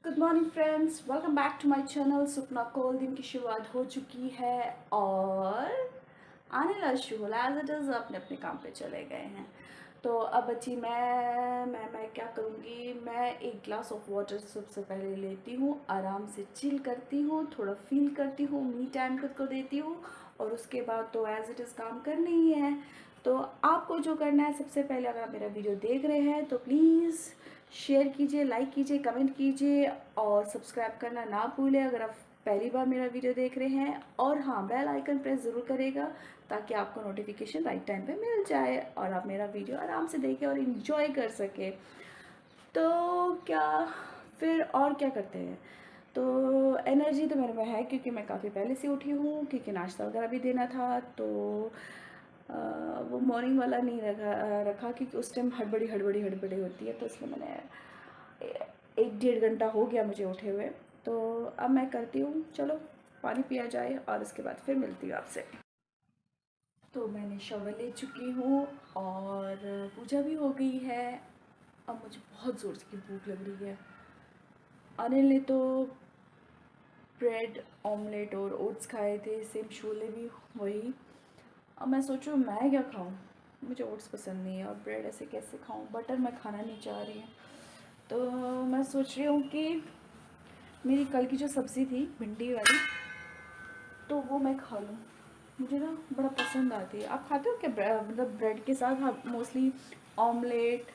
Good morning friends, welcome back to my channel. सुपना कॉल दिन की शुरुआत हो चुकी है और आने लगा शुरू एज इट इज़ अपने अपने काम पे चले गए हैं। तो अब बच्ची मैं क्या करूँगी। मैं एक ग्लास ऑफ वाटर सबसे पहले लेती हूँ, आराम से चिल करती हूँ, थोड़ा फील करती हूँ, मी टाइम खुद को देती हूँ और उसके बाद तो एज इट इज़ काम करना ही है। तो आपको जो करना है, सबसे पहले अगर आप मेरा वीडियो देख रहे हैं तो प्लीज़ शेयर कीजिए, लाइक कीजिए, कमेंट कीजिए और सब्सक्राइब करना ना भूलें अगर आप पहली बार मेरा वीडियो देख रहे हैं। और हाँ, बेल आइकन प्रेस ज़रूर करेगा ताकि आपको नोटिफिकेशन राइट टाइम पे मिल जाए और आप मेरा वीडियो आराम से देखें और इन्जॉय कर सकें। तो क्या फिर और क्या करते हैं। तो एनर्जी तो मेरे में है क्योंकि मैं काफ़ी पहले से उठी हूँ, क्योंकि नाश्ता वगैरह भी देना था। तो वो मॉर्निंग वाला नहीं रखा क्योंकि उस टाइम हड़बड़ी होती है, तो इसलिए मैंने 1-1.5 घंटा हो गया मुझे उठे हुए। तो अब मैं करती हूँ, चलो पानी पिया जाए और उसके बाद फिर मिलती हूँ आपसे। तो मैंने शॉवर ले चुकी हूँ और पूजा भी हो गई है। अब मुझे बहुत ज़ोर से भूख लग रही है। अनिल ने तो ब्रेड ऑमलेट और ओट्स खाए थे, सेम शोले भी वही। अब मैं सोचूं मैं क्या खाऊं, मुझे ओट्स पसंद नहीं है और ब्रेड ऐसे कैसे खाऊं, बटर मैं खाना नहीं चाह रही हूँ। तो मैं सोच रही हूँ कि मेरी कल की जो सब्ज़ी थी भिंडी वाली, तो वो मैं खा लूँ। मुझे ना बड़ा पसंद आती है। आप खाते हो क्या मतलब ब्रेड के साथ? हाँ, मोस्टली ऑमलेट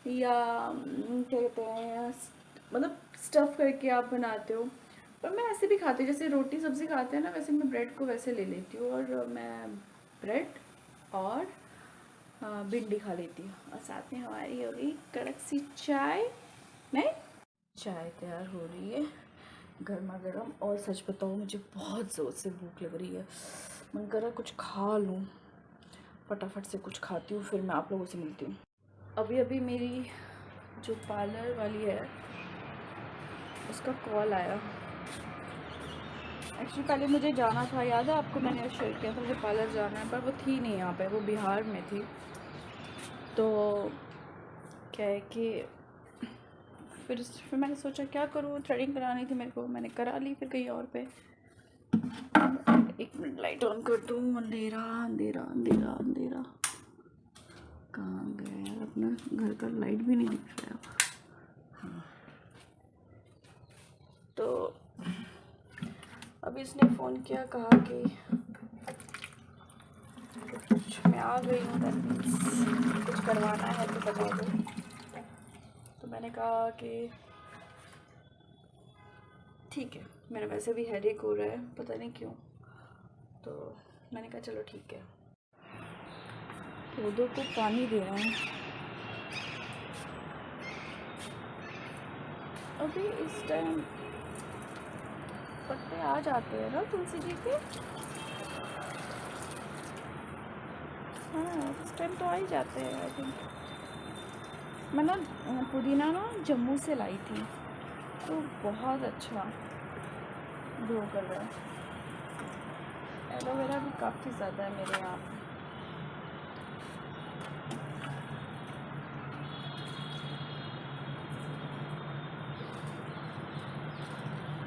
या क्या कहते हैं, मतलब स्टफ़ करके आप बनाते हो। पर मैं ऐसे भी खाती हूँ, जैसे रोटी सब्ज़ी खाते हैं ना, वैसे मैं ब्रेड को वैसे ले लेती हूँ और मैं ब्रेड और भिंडी खा लेती हूँ और साथ में हमारी हो गई कड़क सी चाय। नहीं, चाय तैयार हो रही है गर्मा गर्म। और सच बताऊँ, मुझे बहुत ज़ोर से भूख लग रही है, मन कर रहा कुछ खा लूँ। फटाफट से कुछ खाती हूँ, फिर मैं आप लोगों से मिलती हूँ। अभी अभी मेरी जो पार्लर वाली है उसका कॉल आया। एक्चुअली पहले मुझे जाना था, याद है आपको, मैंने शेयर किया था मुझे पार्लर जाना है, पर वो थी नहीं यहाँ पे, वो बिहार में थी। तो क्या है कि फिर मैंने सोचा क्या करूँ, थ्रेडिंग करानी थी मेरे को, मैंने करा ली फिर कहीं और पे। 1 मिनट लाइट ऑन कर दूँ। अंधेरा अंधेरा अंधेरा अंधेरा, कहाँ गया यार, अपना घर का लाइट भी नहीं दिख रहा। हाँ, तो अभी इसने फ़ोन किया, कहा कि कुछ मैं आ गई हूँ, दैट मीन्स कुछ करवाना है तो बता दो। तो मैंने कहा कि ठीक है, मेरा वैसे भी हेडेक हो रहा है, पता नहीं क्यों। तो मैंने कहा चलो ठीक है। पौधों को पानी दे रहा हूँ। अभी इस टाइम पत्ते आ जाते हैं ना तुलसी जी के। हाँ, इस टाइम तो आ ही जाते हैं आई थिंक। मैं ना पुदीना ना जम्मू से लाई थी, तो बहुत अच्छा ग्रो कर रहा है। एलोवेरा भी काफ़ी ज़्यादा है मेरे यहाँ पे।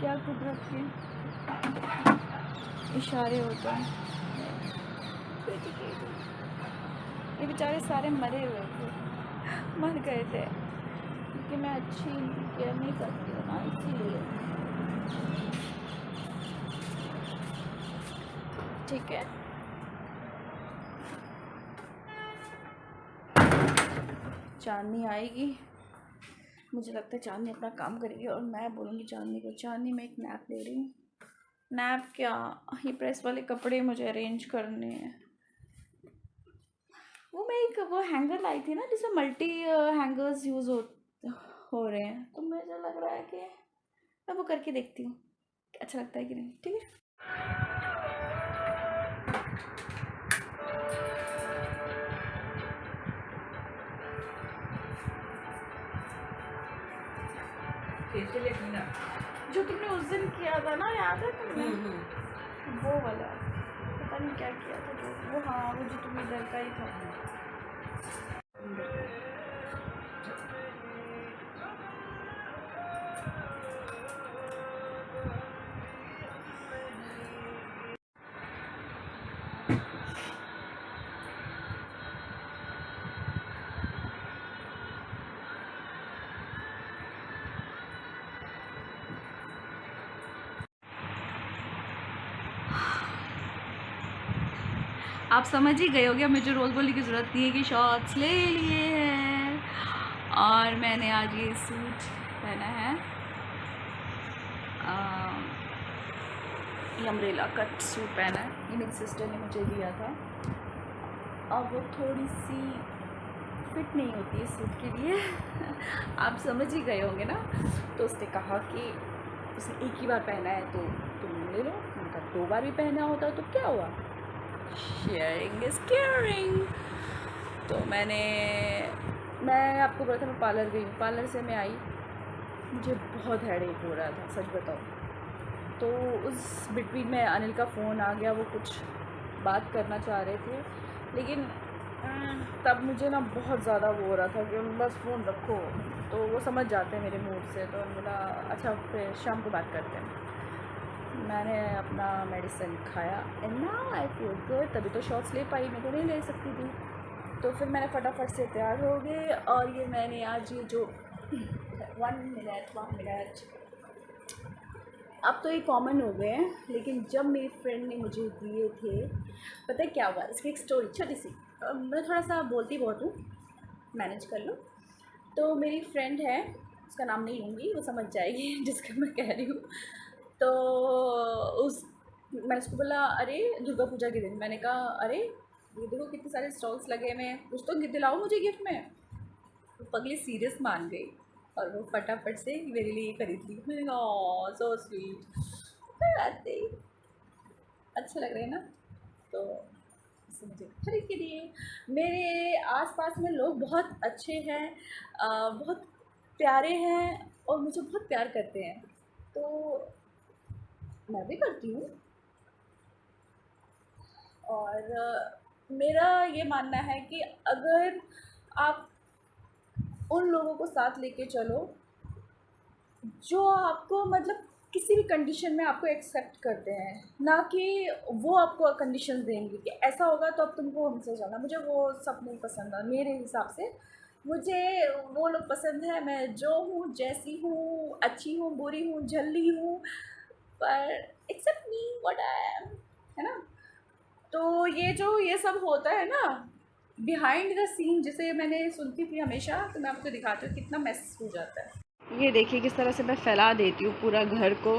क्या कुदरत के इशारे होते हैं। ये बेचारे सारे मरे हुए थे, मर गए थे क्योंकि मैं अच्छी केयर नहीं करती हूँ ना, इसीलिए। ठीक है, चांदनी आएगी, मुझे लगता है चांदनी अपना काम करेगी और मैं बोलूँगी चांदनी को, चांदनी मैं एक नैप ले रही हूँ। नैप क्या, ये प्रेस वाले कपड़े मुझे अरेंज करने हैं। वो मैं एक वो हैंगर लाई थी ना जिसमें मल्टी हैंगर्स यूज़ हो रहे हैं, तो मुझे लग रहा है कि मैं वो करके देखती हूँ अच्छा लगता है कि नहीं। ठीक है, जो तुमने उस दिन किया था ना, याद है तुम्हें? वो वाला पता नहीं क्या किया था जो वो, हाँ वो जो तुम्हें इधर का ही था। आप समझ ही गए होगे, मुझे रोल बोलने की ज़रूरत नहीं है कि शॉर्ट्स ले लिए हैं। और मैंने आज ये सूट पहना है, ये अम्ब्रेला कट सूट पहना है। ये मेरी सिस्टर ने मुझे दिया था। अब वो थोड़ी सी फिट नहीं होती है सूट के लिए आप समझ ही गए होंगे ना। तो उसने कहा कि उसने एक ही बार पहना है तो तुम ले लो। मैंने कहा 2 बार भी पहना होता तो क्या हुआ, शेयरिंग इज़ केयरिंग। तो मैं आपको बोला था मैं पार्लर गई। पार्लर से मैं आई, मुझे बहुत हेडेक हो रहा था सच बताऊँ तो। उस बिटवीन में अनिल का फ़ोन आ गया, वो कुछ बात करना चाह रहे थे, लेकिन तब मुझे ना बहुत ज़्यादा वो हो रहा था कि बस फ़ोन रखो। तो वो समझ जाते हैं मेरे मूड से, तो उन्होंने बोला अच्छा फिर शाम को बात करते हैं। मैंने अपना मेडिसिन खाया and now I feel good. तभी तो शॉट्स ले पाई, मैं तो नहीं ले सकती थी। तो फिर मैंने फटाफट से तैयार हो गए। और ये मैंने आज ये जो 1 मिनट अब तो ये कॉमन हो गए हैं, लेकिन जब मेरी फ्रेंड ने मुझे दिए थे, पता है क्या हुआ, इसकी एक स्टोरी छोटी सी। मैं थोड़ा सा बोलती बहुत हूँ, मैनेज कर लो। तो मेरी फ्रेंड है, उसका नाम नहीं लूँगी, वो समझ जाएगी जिसका मैं कह रही हूँ। तो उस मैंने उसको बोला अरे दुर्गा पूजा के दिन, मैंने कहा अरे ये देखो कितने सारे स्टॉल्स लगे हुए हैं, कुछ तो दिलाओ मुझे गिफ्ट में। तो पगली सीरियस मान गई और वो फटाफट से मेरे लिए खरीद ली। मैंने कहा ओह सो स्वीट, आते ही अच्छे लग रहे हैं ना, तो इससे मुझे खरीद के दिए। मेरे आसपास में लोग बहुत अच्छे हैं, बहुत प्यारे हैं और मुझे बहुत प्यार करते हैं, तो मैं भी करती हूँ। और मेरा ये मानना है कि अगर आप उन लोगों को साथ लेके चलो जो आपको मतलब किसी भी कंडीशन में आपको एक्सेप्ट करते हैं, ना कि वो आपको कंडीशन देंगे कि ऐसा होगा तो अब तुमको हमसे जाना। मुझे वो सब नहीं पसंद है मेरे हिसाब से। मुझे वो लोग पसंद है, मैं जो हूँ, जैसी हूँ, अच्छी हूँ, बुरी हूँ, झल्ली हूँ, पर accept me what I am, है ना। तो ये सब होता है ना बिहाइंड द सीन, जिसे मैंने सुनती थी हमेशा, तो मैं आपको दिखाती हूँ कितना मैस हो जाता है। ये देखिए किस तरह से मैं फैला देती हूँ पूरा घर को।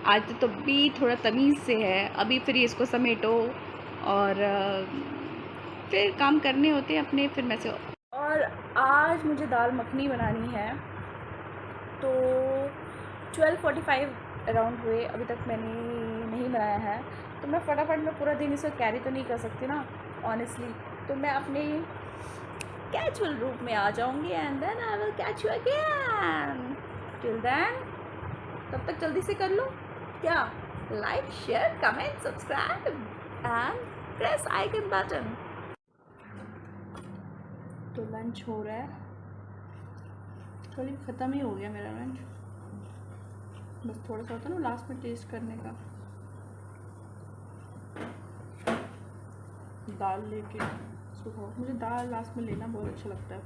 आज तो भी थोड़ा तमीज़ से है, अभी फिर इसको समेटो और फिर काम करने होते हैं अपने, फिर मैं से। और आज मुझे दाल मखनी बनानी है, तो 12:45 अराउंड हुए, अभी तक मैंने नहीं बनाया है। तो मैं फटाफट में पूरा दिन इसे कैरी तो नहीं कर सकती ना ऑनेस्टली, तो मैं अपने कैजुअल रूप में आ जाऊंगी and then I will catch you again. Till then तब तक जल्दी से कर लो क्या, like share comment subscribe and press icon button. तो लंच हो रहा है, करीब ख़त्म ही हो गया मेरा लंच, बस थोड़ा सा होता ना लास्ट में टेस्ट करने का। दाल लेके सुबह, मुझे दाल लास्ट में लेना बहुत अच्छा लगता है।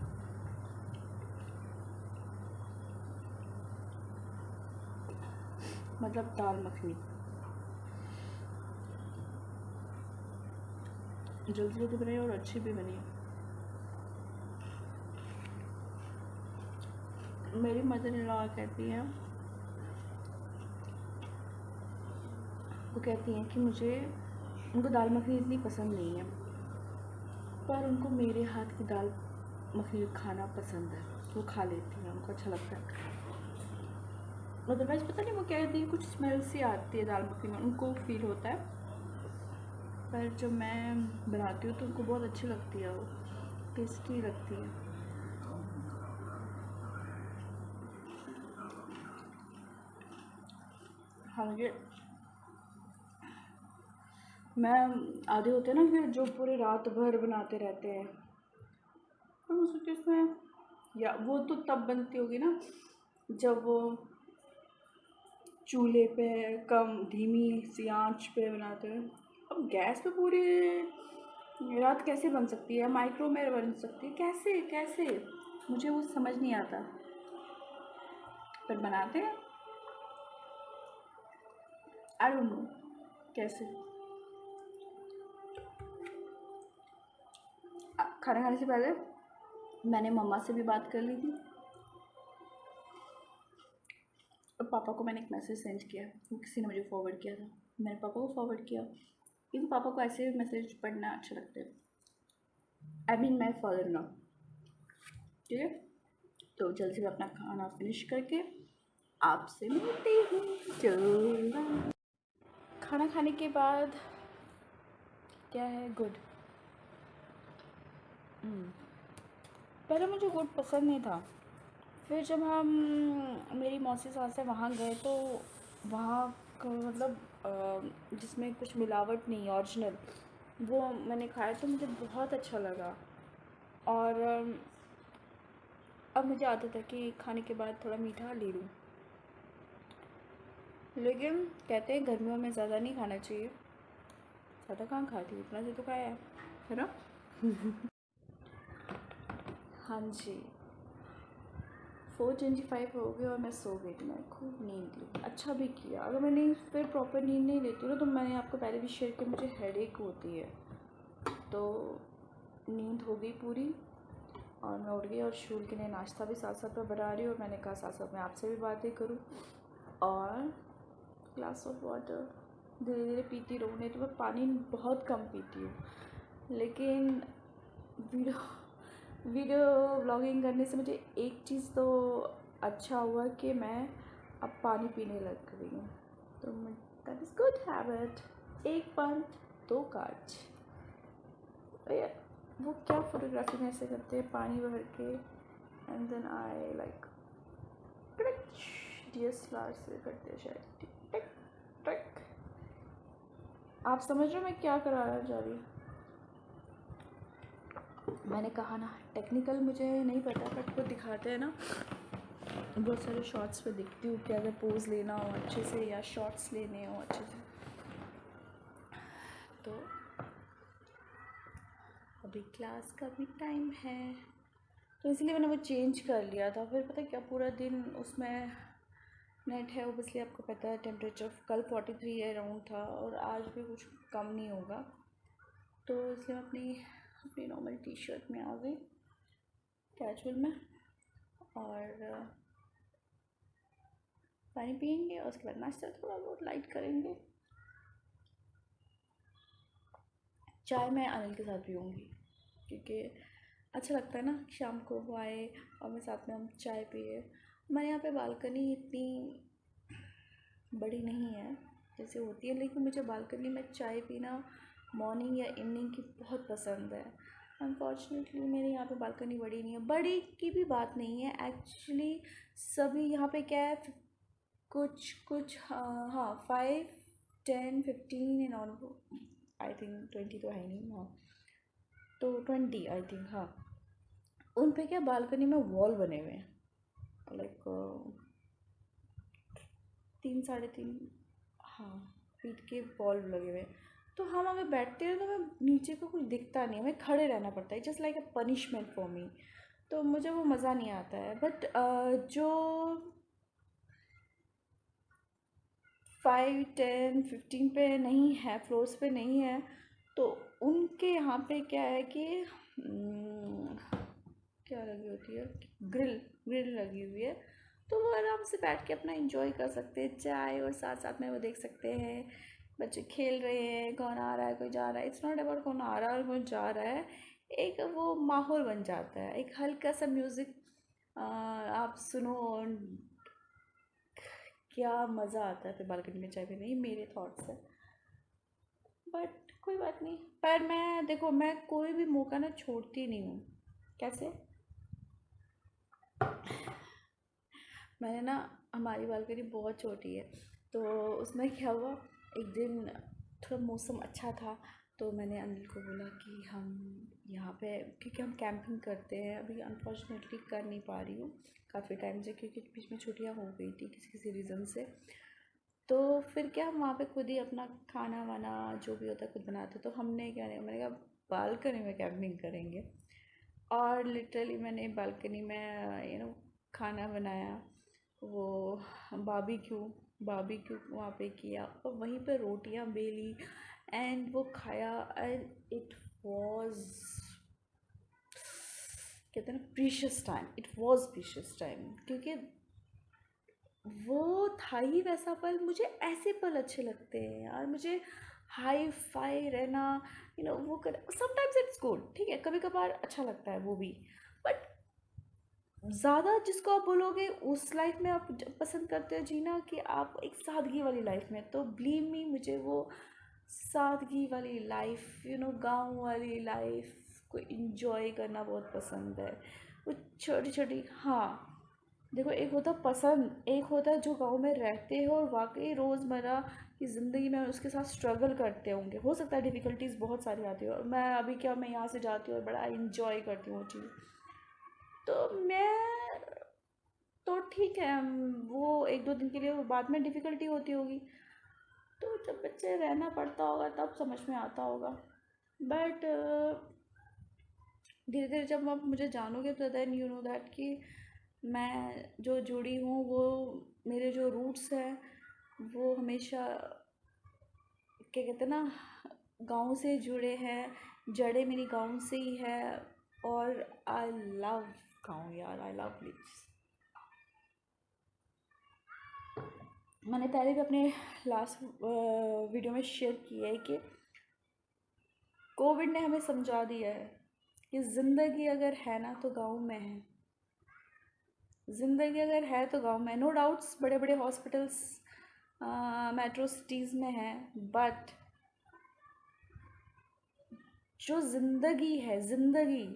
मतलब दाल मखनी जल्दी जल्दी बनी और अच्छी भी बनी। मेरी मदर इन लॉ कहती हैं, वो कहती हैं कि उनको दाल मखनी इतनी पसंद नहीं है, पर उनको मेरे हाथ की दाल मखनी खाना पसंद है, वो खा लेती हैं, उनको अच्छा लगता है। अदरवाइज़ पता नहीं वो कहती है कुछ स्मेल सी आती है दाल मखनी में, उनको फील होता है, पर जब मैं बनाती हूँ तो उनको बहुत अच्छी लगती है, वो टेस्टी लगती है। हालांकि मैं आधे होते हैं ना कि जो पूरे रात भर बनाते रहते हैं, तो मैं सोचती हूँ इसमें, या वो तो तब बनती होगी ना जब वो चूल्हे पे कम धीमी सी आंच पे बनाते हैं। अब गैस पे पूरी रात कैसे बन सकती है, माइक्रो में बन सकती है, कैसे कैसे मुझे वो समझ नहीं आता, पर बनाते हैं। आई डोंट नो कैसे। खाना खाने से पहले मैंने मम्मा से भी बात कर ली थी और पापा को मैंने एक मैसेज सेंड किया, वो किसी ने मुझे फॉरवर्ड किया था, मैंने पापा को फॉरवर्ड किया क्योंकि पापा को ऐसे मैसेज पढ़ना अच्छा लगता है। I mean my father know. ठीक है, तो जल्दी से मैं अपना खाना फिनिश करके आपसे मिलती हूँ। चलो, खाना खाने के बाद क्या है, गुड। पहले मुझे गुड़ पसंद नहीं था, फिर जब हम मेरी मौसी सास से वहाँ गए तो वहाँ का मतलब जिसमें कुछ मिलावट नहीं, ओरिजिनल, वो मैंने खाया तो मुझे बहुत अच्छा लगा। और अब मुझे आदत है कि खाने के बाद थोड़ा मीठा ले लूँ, लेकिन कहते हैं गर्मियों में ज़्यादा नहीं खाना चाहिए। ज़्यादा कहाँ खाती हूँ, इतना से तो खाया है ना। हाँ जी, 4:25 हो गए और मैं सो गई थी, मैं खूब नींद ली, अच्छा भी किया। अगर मैंने फिर प्रॉपर नींद नहीं लेती ना तो मैंने आपको पहले भी शेयर किया, मुझे हेडेक होती है। तो नींद हो गई पूरी और मैं उठ गई और शूल के लिए नाश्ता भी साथ साथ में बना रही हूँ और मैंने कहा साथ साथ मैं आपसे भी बातें करूँ और ग्लास ऑफ वाटर धीरे धीरे पीती रहूँ। नहीं तो मैं पानी बहुत कम पीती हूँ, लेकिन वीडियो व्लॉगिंग करने से मुझे एक चीज़ तो अच्छा हुआ कि मैं अब पानी पीने लग गई हूँ, तो दैट इज़ गुड हैबिट। एक पंथ दो काज। वो क्या फोटोग्राफी में ऐसे करते हैं, पानी भर के and then I like DSLR से करते हैं शायद, टिक टिक। आप समझ रहे हो मैं क्या कराना चाह रही हूँ। मैंने कहा ना टेक्निकल मुझे नहीं पता, बट वो दिखाते हैं ना बहुत सारे शॉट्स पे, दिखती हूँ कि अगर पोज लेना हो अच्छे से या शॉट्स लेने हो अच्छे से। तो अभी क्लास का भी टाइम है तो इसलिए मैंने वो चेंज कर लिया था। फिर पता क्या, पूरा दिन उसमें नेट है ओबियसली, आपको पता है टेम्परेचर कल 43 अराउंड था और आज भी कुछ कम नहीं होगा, तो इसलिए मैं अपनी नॉर्मल टी शर्ट में आ गई, कैजुअल में, और पानी पियेंगे और उसके बाद नाश्ता थोड़ा बहुत लाइट करेंगे। चाय मैं अनिल के साथ पीऊँगी क्योंकि अच्छा लगता है ना, शाम को वो आए और मैं साथ में हम चाय पिए। हमारे यहाँ पे बालकनी इतनी बड़ी नहीं है जैसे होती है, लेकिन मुझे बालकनी में चाय पीना मॉर्निंग या इवनिंग की बहुत पसंद है। अनफॉर्चुनेटली मेरे यहाँ पे बालकनी बड़ी नहीं है, बड़ी की भी बात नहीं है एक्चुअली। सभी यहाँ पे क्या है, कुछ कुछ हाँ 5, 10, 15 एंड ऑल, आई थिंक 20 तो है नहीं, हाँ तो 20 आई थिंक, हाँ उन पे क्या बालकनी में वॉल बने हुए हैं, लाइक 3-3.5 हाँ फीट के वॉल लगे हुए हैं। तो हम अगर बैठते हैं तो हमें नीचे को कुछ दिखता नहीं, हमें खड़े रहना पड़ता है, just like a punishment for me. तो मुझे वो मज़ा नहीं आता है। बट जो 5, 10, 15 पे नहीं है, फ्लोर्स पे नहीं है, तो उनके यहाँ पे क्या है कि क्या लगी होती है, ग्रिल ग्रिल लगी हुई है, तो वो आराम से बैठ के अपना एंजॉय कर सकते हैं चाय, और साथ साथ में वो देख सकते हैं बच्चे खेल रहे हैं, कौन आ रहा है कोई जा रहा है। इट्स नॉट अबाउट कौन आ रहा है और कौन जा रहा है, एक वो माहौल बन जाता है, एक हल्का सा म्यूज़िक आप सुनो और क्या मज़ा आता है फिर बालकनी में चाय पीने। ये मेरे थॉट्स है, बट कोई बात नहीं। पर मैं देखो, मैं कोई भी मौका ना छोड़ती नहीं हूँ। कैसे, मैंने ना, हमारी बालकनी बहुत छोटी है, तो उसमें क्या हुआ, एक दिन थोड़ा मौसम अच्छा था तो मैंने अनिल को बोला कि हम यहाँ पे, क्योंकि हम कैंपिंग करते हैं, अभी अनफॉर्चुनेटली कर नहीं पा रही हूँ काफ़ी टाइम से, क्योंकि बीच में छुट्टियाँ हो गई थी किसी किसी रीज़न से। तो फिर क्या, हम वहाँ पे खुद ही अपना खाना वाना जो भी होता है खुद बनाते, तो हमने क्या नहीं, मैंने कहा बालकनी में कैंपिंग करेंगे, और लिटरली मैंने बालकनी में खाना बनाया, वो बारबेक्यू बारबेक्यू वहाँ पे किया और वहीं पे रोटियां बेली एंड वो खाया, एंड इट वाज कहते हैं ना precious time, it was precious time, क्योंकि वो था ही वैसा पल। मुझे ऐसे पल अच्छे लगते हैं यार, मुझे हाई फाई रहना, वो कर समटाइम्स इट्स गुड, ठीक है, कभी कभार अच्छा लगता है वो भी, बट ज़्यादा जिसको आप बोलोगे उस लाइफ में आप पसंद करते हो जीना कि आप एक सादगी वाली लाइफ में, तो बिलीव मी मुझे वो सादगी वाली लाइफ, गांव वाली लाइफ को इंजॉय करना बहुत पसंद है। वो छोटी छोटी, हाँ देखो, एक होता पसंद, एक होता है जो गांव में रहते हो और वाकई रोज़मर्रा की ज़िंदगी में उसके साथ स्ट्रगल करते होंगे। हो सकता है डिफ़िकल्टीज़ बहुत सारी आती हो, और मैं अभी क्या, मैं यहाँ से जाती हूँ और बड़ा इंजॉय करती हूँ वो चीज़। तो मैं, तो ठीक है, वो एक दो दिन के लिए, वो बाद में डिफ़िकल्टी होती होगी, तो जब बच्चे रहना पड़ता होगा तब समझ में आता होगा। बट धीरे धीरे जब आप मुझे जानोगे तो देन यू नो दैट कि मैं जो जुड़ी हूँ, वो मेरे जो रूट्स हैं वो हमेशा, क्या कहते हैं ना, गाँव से जुड़े हैं, जड़ें मेरी गाँव से ही है। और आई लव गाँव यार, आई लव प्लेस। मैंने पहले भी अपने लास्ट वीडियो में शेयर किया है कि कोविड ने हमें समझा दिया है कि ज़िंदगी अगर है ना तो गाँव में है, ज़िंदगी अगर है तो गांव में। नो डाउट्स बड़े बड़े हॉस्पिटल्स मेट्रो सिटीज़ में हैं, बट जो ज़िंदगी है, ज़िंदगी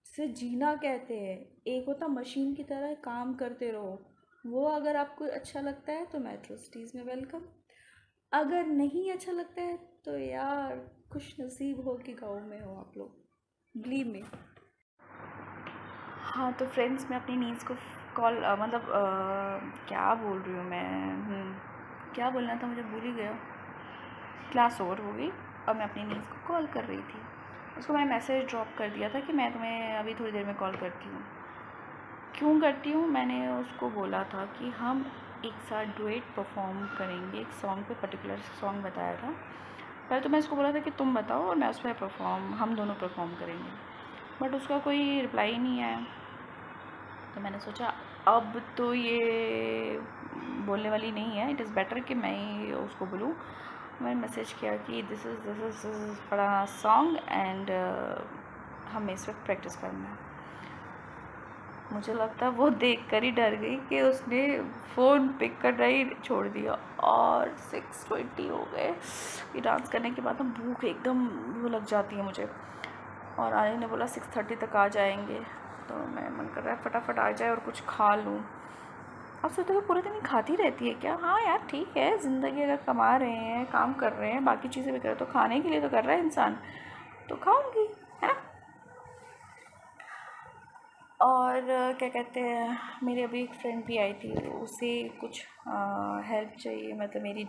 से जीना कहते हैं, एक होता मशीन की तरह काम करते रहो, वो अगर आपको अच्छा लगता है तो मेट्रो सिटीज़ में वेलकम। अगर नहीं अच्छा लगता है तो यार खुश नसीब हो कि गाँव में हो आप लोग, बिलीव मी। हाँ तो फ्रेंड्स, मैं अपनी नीज़ को कॉल मतलब क्या बोल रही हूँ मैं, क्या बोलना था मुझे भूल ही गया। क्लास ओवर हो गई और मैं अपनी नीज़ को कॉल कर रही थी। उसको मैंने मैसेज ड्रॉप कर दिया था कि मैं तुम्हें अभी थोड़ी देर में कॉल करती हूँ। क्यों करती हूँ, मैंने उसको बोला था कि हम एक साथ डुएट परफॉर्म करेंगे एक सॉन्ग पे, पर्टिकुलर सॉन्ग बताया था। पहले तो मैं इसको बोला था कि तुम बताओ और मैं उस पर परफॉर्म, हम दोनों परफॉर्म करेंगे, बट उसका कोई रिप्लाई नहीं आया। तो मैंने सोचा अब तो ये बोलने वाली नहीं है, इट इज़ बेटर कि मैं ही उसको बोलूँ। मैंने मैसेज किया कि दिस इज़ बड़ा सॉन्ग एंड हमें इस वक्त प्रैक्टिस करना है। मुझे लगता है वो देख कर ही डर गई कि उसने फ़ोन पिक करना ही छोड़ दिया। और 6:20 हो गए। ये डांस करने के बाद ना भूख एकदम वो लग जाती है मुझे, और आने ने बोला 6:30 तक आ जाएंगे, तो मैं मन कर रहा है फटाफट आ जाए और कुछ खा लूँ। अब सोचते हो पूरे दिन ही खाती रहती है क्या? हाँ यार ठीक है, ज़िंदगी अगर कमा रहे हैं, काम कर रहे हैं, बाकी चीज़ें भी कर रहे हैं, तो खाने के लिए तो कर रहा है इंसान, तो खाऊंगी, है ना। और क्या कहते हैं, मेरी अभी एक फ्रेंड भी आई थी, उसे कुछ हेल्प चाहिए, मतलब मेरी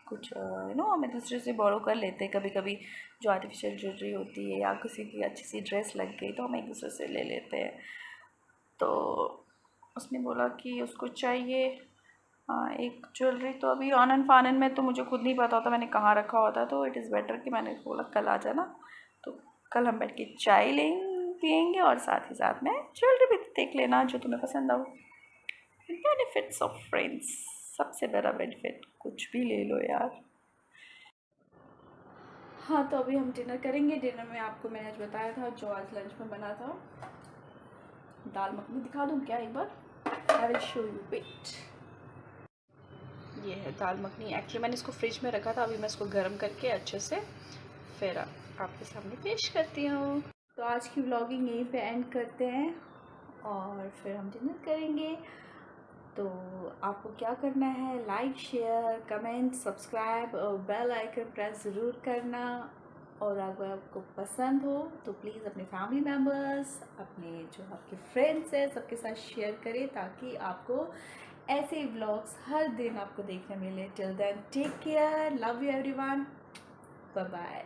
कुछ मैं दूसरे से बोरो कर लेते हैं कभी कभी, जो आर्टिफिशियल ज्वेलरी होती है या किसी की अच्छी सी ड्रेस लग गई तो हम एक दूसरे से ले लेते हैं। तो उसने बोला कि उसको चाहिए एक ज्वेलरी, तो अभी आनन फानन में तो मुझे खुद नहीं पता होता मैंने कहाँ रखा होता, तो इट इज़ बेटर कि मैंने बोला कल आ जाना, तो कल हम बैठ के चाय पियेंगे और साथ ही साथ में ज्वेलरी भी देख लेना जो तुम्हें पसंद आओ। बेनिफिट्स ऑफ फ्रेंड्स, सबसे बड़ा बेनिफिट, कुछ भी ले लो यार। हाँ तो अभी हम डिनर करेंगे। डिनर में आपको मैंने आज बताया था जो आज लंच में बना था, दाल मखनी। दिखा दूँ क्या एक बार? I will show you, wait. ये है दाल मखनी। एक्चुअली मैंने इसको फ्रिज में रखा था, अभी मैं इसको गर्म करके अच्छे से फिर आपके सामने पेश करती हूँ। तो आज की व्लॉगिंग यहीं पे एंड करते हैं और फिर हम डिनर करेंगे। तो आपको क्या करना है, लाइक शेयर कमेंट सब्सक्राइब और बेल आइकन प्रेस ज़रूर करना। और अगर आपको पसंद हो तो प्लीज़ अपने फैमिली मेम्बर्स, अपने जो आपके फ्रेंड्स हैं, सबके साथ शेयर करें ताकि आपको ऐसे व्लॉग्स हर दिन आपको देखने मिले। Till then take care, love you everyone, bye bye.